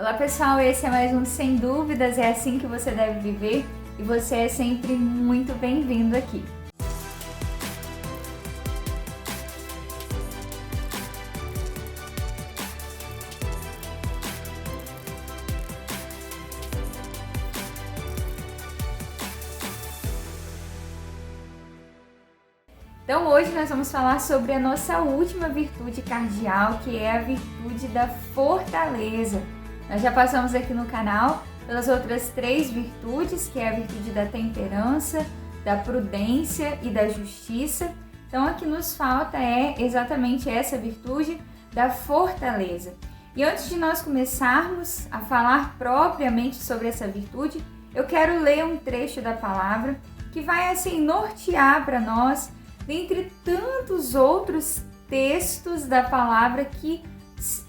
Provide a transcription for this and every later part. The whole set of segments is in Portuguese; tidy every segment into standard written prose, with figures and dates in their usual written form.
Olá pessoal, esse é mais um Sem Dúvidas, é assim que você deve viver e você é sempre muito bem-vindo aqui. Então hoje nós vamos falar sobre a nossa última virtude cardeal, que é a virtude da fortaleza. Nós já passamos aqui no canal pelas outras 3 virtudes, que é a virtude da temperança, da prudência e da justiça. Então a que nos falta é exatamente essa virtude da fortaleza. E antes de nós começarmos a falar propriamente sobre essa virtude, eu quero ler um trecho da palavra que vai assim nortear para nós, dentre tantos outros textos da palavra que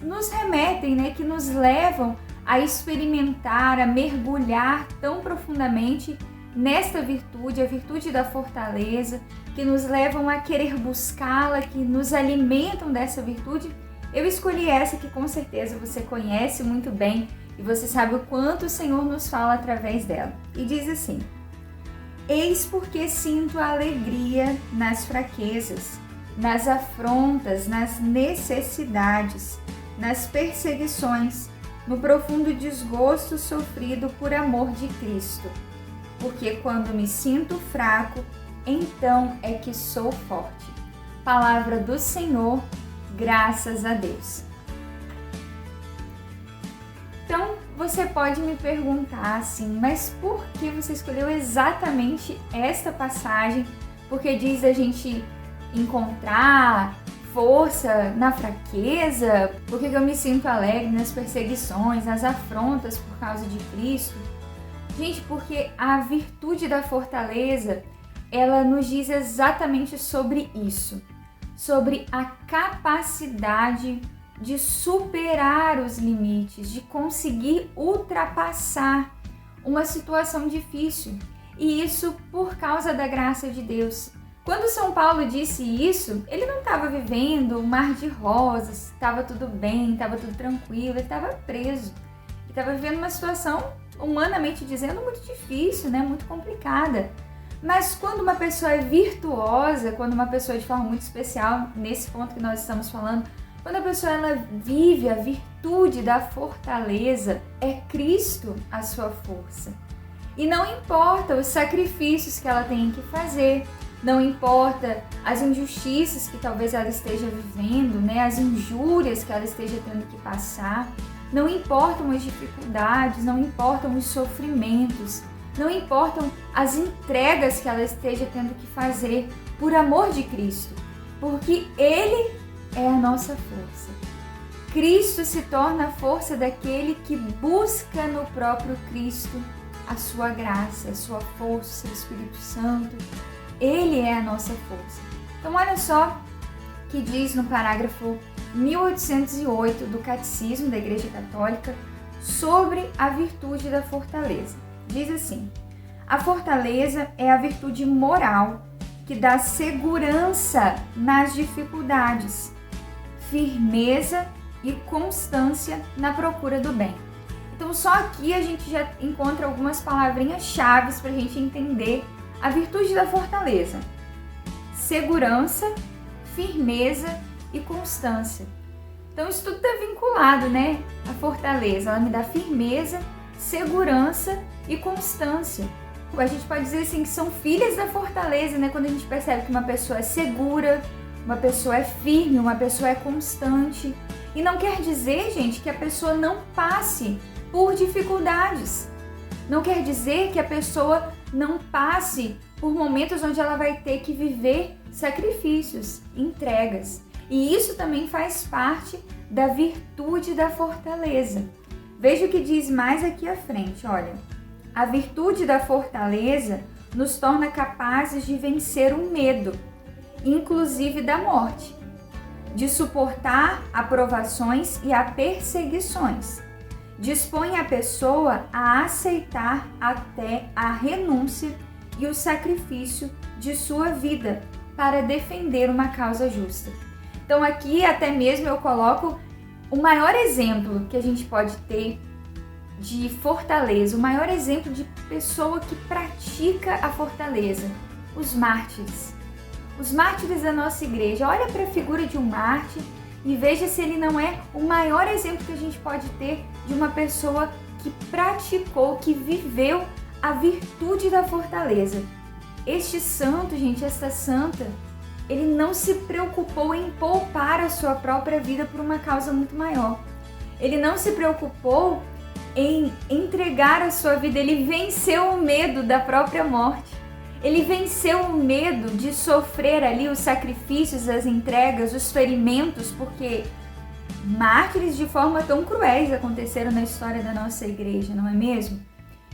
nos remetem, que nos levam a experimentar, a mergulhar tão profundamente nesta virtude, a virtude da fortaleza, que nos levam a querer buscá-la, que nos alimentam dessa virtude. Eu escolhi essa que com certeza você conhece muito bem e você sabe o quanto o Senhor nos fala através dela. E diz assim: eis porque sinto a alegria nas fraquezas, nas afrontas, nas necessidades, nas perseguições, no profundo desgosto sofrido por amor de Cristo. Porque quando me sinto fraco, então é que sou forte. Palavra do Senhor, graças a Deus. Então, você pode me perguntar assim, mas por que você escolheu exatamente esta passagem? Porque diz a gente encontrar força na fraqueza? Por que eu me sinto alegre nas perseguições, nas afrontas por causa de Cristo? Gente, porque a virtude da fortaleza, ela nos diz exatamente sobre isso, sobre a capacidade de superar os limites, de conseguir ultrapassar uma situação difícil. E isso por causa da graça de Deus. Quando São Paulo disse isso, ele não estava vivendo um mar de rosas, estava tudo bem, estava tudo tranquilo, ele estava preso. Ele estava vivendo uma situação, humanamente dizendo, muito difícil, muito complicada. Mas quando uma pessoa é virtuosa, quando uma pessoa de forma muito especial, nesse ponto que nós estamos falando, quando a pessoa ela vive a virtude da fortaleza, é Cristo a sua força. E não importa os sacrifícios que ela tem que fazer, não importa as injustiças que talvez ela esteja vivendo, as injúrias que ela esteja tendo que passar, não importam as dificuldades, não importam os sofrimentos, não importam as entregas que ela esteja tendo que fazer por amor de Cristo, porque Ele é a nossa força. Cristo se torna a força daquele que busca no próprio Cristo a sua graça, a sua força, o Espírito Santo. Ele é a nossa força. Então olha só que diz no parágrafo 1808 do Catecismo da Igreja Católica sobre a virtude da fortaleza. Diz assim: a fortaleza é a virtude moral que dá segurança nas dificuldades, firmeza e constância na procura do bem. Então só aqui a gente já encontra algumas palavrinhas chaves para a gente entender a virtude da fortaleza: segurança, firmeza e constância. Então isso tudo está vinculado, A fortaleza, ela me dá firmeza, segurança e constância. A gente pode dizer assim que são filhas da fortaleza, Quando a gente percebe que uma pessoa é segura, uma pessoa é firme, uma pessoa é constante. E não quer dizer, gente, que a pessoa não passe por dificuldades. Não quer dizer que a pessoa não passe por momentos onde ela vai ter que viver sacrifícios, entregas. E isso também faz parte da virtude da fortaleza. Veja o que diz mais aqui à frente, olha. A virtude da fortaleza nos torna capazes de vencer o medo, inclusive da morte, de suportar aprovações e a perseguições. Dispõe a pessoa a aceitar até a renúncia e o sacrifício de sua vida para defender uma causa justa. Então aqui até mesmo eu coloco o maior exemplo que a gente pode ter de fortaleza, o maior exemplo de pessoa que pratica a fortaleza, os mártires. Os mártires da nossa igreja. Olha para a figura de um mártir e veja se ele não é o maior exemplo que a gente pode ter de uma pessoa que praticou, que viveu a virtude da fortaleza. Este santo, gente, esta santa, ele não se preocupou em poupar a sua própria vida por uma causa muito maior. Ele não se preocupou em entregar a sua vida, ele venceu o medo da própria morte. Ele venceu o medo de sofrer ali os sacrifícios, as entregas, os ferimentos, porque mártires de forma tão cruéis aconteceram na história da nossa igreja, não é mesmo?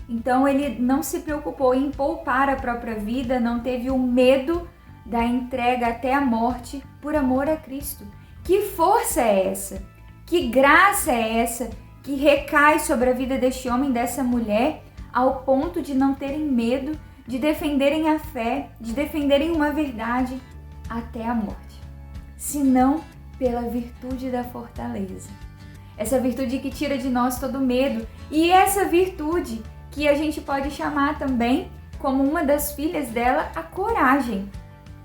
Então ele não se preocupou em poupar a própria vida, não teve o medo da entrega até a morte por amor a Cristo. Que força é essa? Que graça é essa que recai sobre a vida deste homem, dessa mulher, ao ponto de não terem medo de defenderem a fé, de defenderem uma verdade até a morte, senão pela virtude da fortaleza. Essa virtude que tira de nós todo medo, e essa virtude que a gente pode chamar também, como uma das filhas dela, a coragem.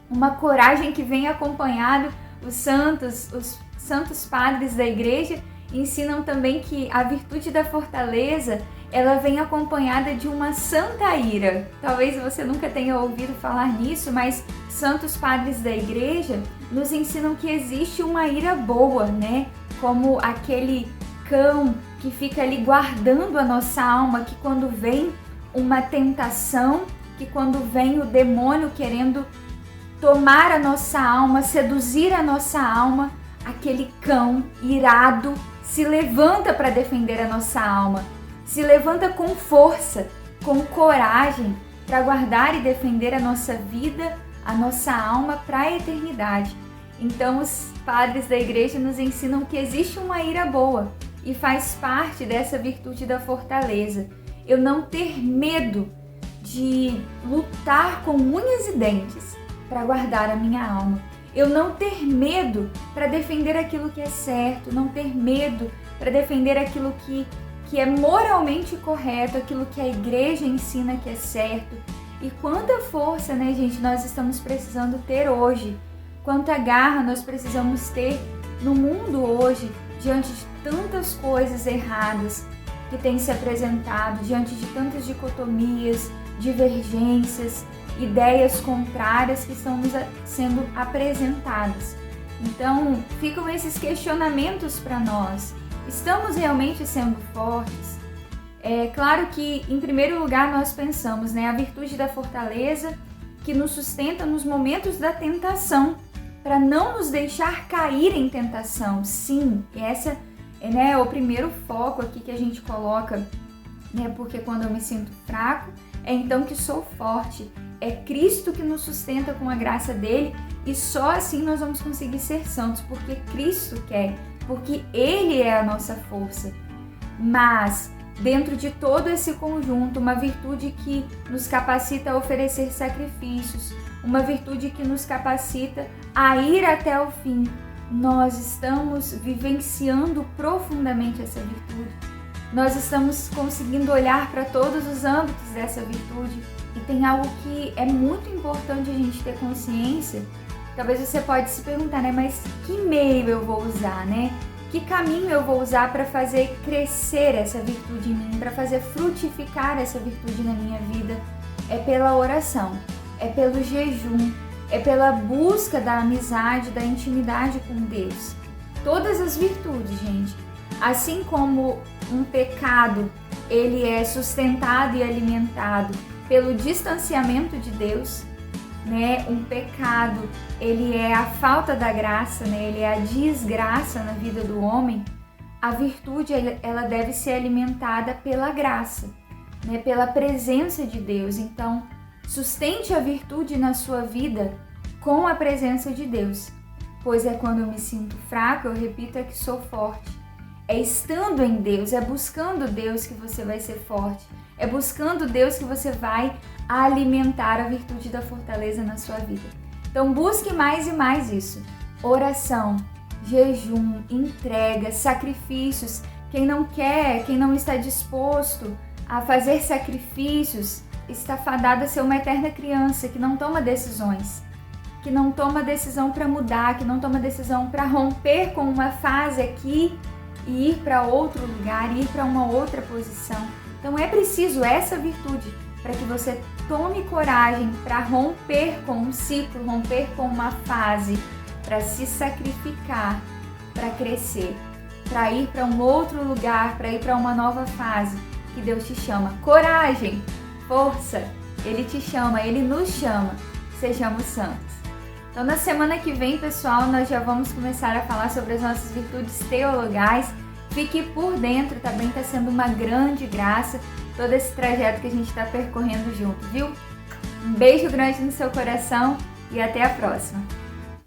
Uma coragem que vem acompanhado, os santos padres da igreja ensinam também que a virtude da fortaleza, ela vem acompanhada de uma santa ira. Talvez você nunca tenha ouvido falar nisso, mas santos padres da igreja nos ensinam que existe uma ira boa, né? Como aquele cão que fica ali guardando a nossa alma, que quando vem uma tentação, que quando vem o demônio querendo tomar a nossa alma, seduzir a nossa alma, aquele cão irado se levanta para defender a nossa alma, se levanta com força, com coragem, para guardar e defender a nossa vida, a nossa alma para a eternidade. Então os padres da igreja nos ensinam que existe uma ira boa e faz parte dessa virtude da fortaleza. Eu não ter medo de lutar com unhas e dentes para guardar a minha alma. Eu não ter medo para defender aquilo que é certo, não ter medo para defender aquilo que é moralmente correto, aquilo que a igreja ensina que é certo. E quanta força, né, gente, nós estamos precisando ter hoje. Quanta garra nós precisamos ter no mundo hoje, diante de tantas coisas erradas que têm se apresentado, diante de tantas dicotomias, divergências, ideias contrárias que estão nos sendo apresentadas. Então, ficam esses questionamentos para nós. Estamos realmente sendo fortes? É claro que, em primeiro lugar, nós pensamos, né, a virtude da fortaleza que nos sustenta nos momentos da tentação, para não nos deixar cair em tentação. Sim, essa é, né, o primeiro foco aqui que a gente coloca, né, porque quando eu me sinto fraco, é então que sou forte. É Cristo que nos sustenta com a graça dele e só assim nós vamos conseguir ser santos, porque Cristo quer, porque Ele é a nossa força. Mas, dentro de todo esse conjunto, uma virtude que nos capacita a oferecer sacrifícios, uma virtude que nos capacita a ir até o fim. Nós estamos vivenciando profundamente essa virtude. Nós estamos conseguindo olhar para todos os âmbitos dessa virtude. E tem algo que é muito importante a gente ter consciência. Talvez você pode se perguntar, né? Mas que meio eu vou usar, né? Que caminho eu vou usar para fazer crescer essa virtude em mim, para fazer frutificar essa virtude na minha vida? É pela oração, é pelo jejum, é pela busca da amizade, da intimidade com Deus. Todas as virtudes, gente. Assim como um pecado, ele é sustentado e alimentado pelo distanciamento de Deus, né? Um pecado, ele é a falta da graça, né? Ele é a desgraça na vida do homem. A virtude, ela deve ser alimentada pela graça, né? Pela presença de Deus. Então, sustente a virtude na sua vida com a presença de Deus, pois é quando eu me sinto fraco, eu repito, é que sou forte. É estando em Deus, é buscando Deus que você vai ser forte. É buscando Deus que você vai alimentar a virtude da fortaleza na sua vida. Então busque mais e mais isso. Oração, jejum, entrega, sacrifícios Quem não quer, quem não está disposto a fazer sacrifícios, está fadado a ser uma eterna criança que não toma decisões, que não toma decisão para mudar, que não toma decisão para romper com uma fase aqui e ir para outro lugar, ir para uma outra posição. Então é preciso essa virtude para que você tome coragem para romper com um ciclo, romper com uma fase, para se sacrificar, para crescer, para ir para um outro lugar, para ir para uma nova fase que Deus te chama. Coragem, força, Ele te chama, Ele nos chama, sejamos santos. Então na semana que vem, pessoal, nós já vamos começar a falar sobre as nossas virtudes teologais. Fique por dentro, também está sendo uma grande graça todo esse trajeto que a gente está percorrendo junto, viu? Um beijo grande no seu coração e até a próxima!